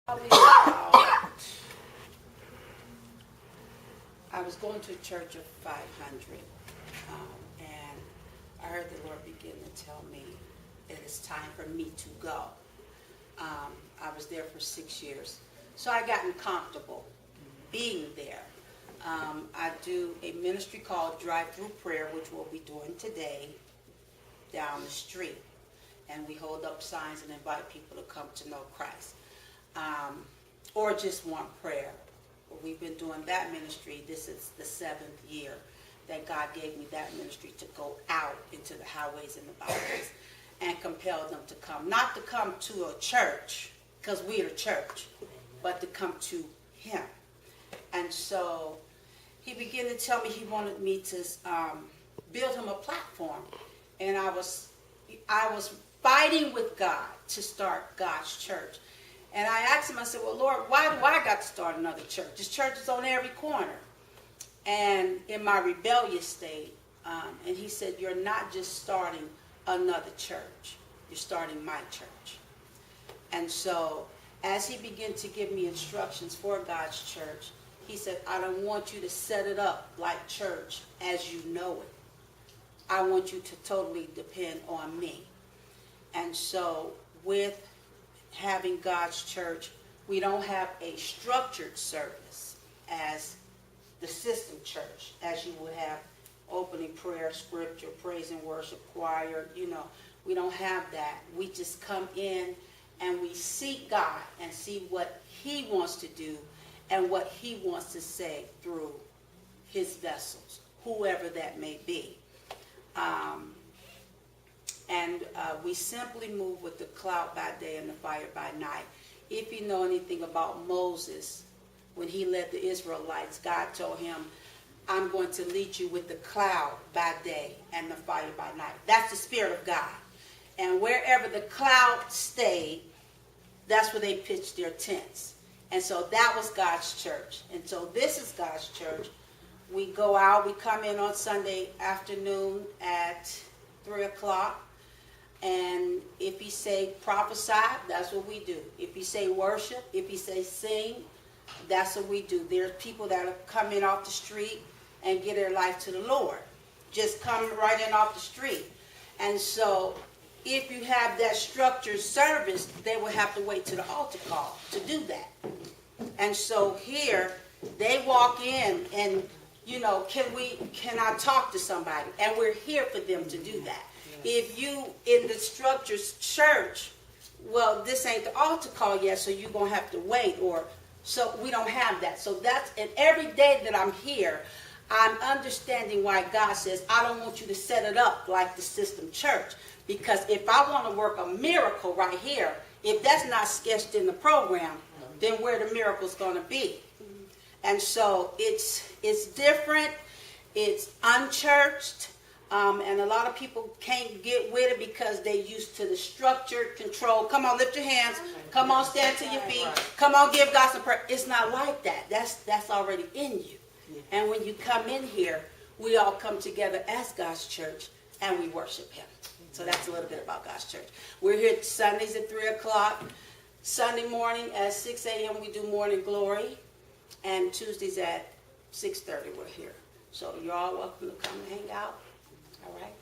Probably about, I was going to a church of 500, and I heard the Lord begin to tell me that it's time for me to go. I was there for 6 years, so I gotten comfortable being there. I do a ministry called Drive-Through Prayer, which we'll be doing today down the street. And we hold up signs and invite people to come to know Christ. Or just want prayer. We've been doing that ministry. This is the 7th year that God gave me that ministry to go out into the highways and the byways and compel them to come. Not to come to a church, because we're the church, but to come to Him. And so He began to tell me He wanted me to build Him a platform. And I was fighting with God to start God's church. And I asked Him, I said, well, Lord, why do I got to start another church? This church is on every corner. And in my rebellious state, and He said, you're not just starting another church. You're starting my church. And so as He began to give me instructions for God's church, He said, I don't want you to set it up like church as you know it. I want you to totally depend on me. And so with having God's church, we don't have a structured service as the system church, as you would have opening prayer, scripture, praise and worship, choir, we don't have that. We just come in and we seek God and see what He wants to do and what He wants to say through His vessels, whoever that may be. And we simply move with the cloud by day and the fire by night. If you know anything about Moses, when he led the Israelites, God told him, I'm going to lead you with the cloud by day and the fire by night. That's the Spirit of God. And wherever the cloud stayed, that's where they pitched their tents. And so that was God's church. And so this is God's church. We go out, we come in on Sunday afternoon at 3 o'clock. And if He say prophesy, that's what we do. If He say worship, if He say sing, that's what we do. There's people that are coming off the street and give their life to the Lord. Just come right in off the street. And so if you have that structured service, they will have to wait to the altar call to do that. And so here, they walk in and, can I talk to somebody? And we're here for them to do that. If you in the structured church, well, this ain't the altar call yet, so you're going to have to wait. So we don't have that. So and every day that I'm here, I'm understanding why God says, I don't want you to set it up like the system church. Because if I want to work a miracle right here, if that's not sketched in the program, then where the miracle's going to be. And so it's different. It's unchurched. And a lot of people can't get with it because they're used to the structured control. Come on, lift your hands. Come on, stand to your feet. Come on, give God some prayer. It's not like that. That's already in you. And when you come in here, we all come together as God's church and we worship Him. So that's a little bit about God's church. We're here Sundays at 3 o'clock. Sunday morning at 6 a.m. we do morning glory. And Tuesdays at 6:30 we're here. So you're all welcome to come and hang out. All right?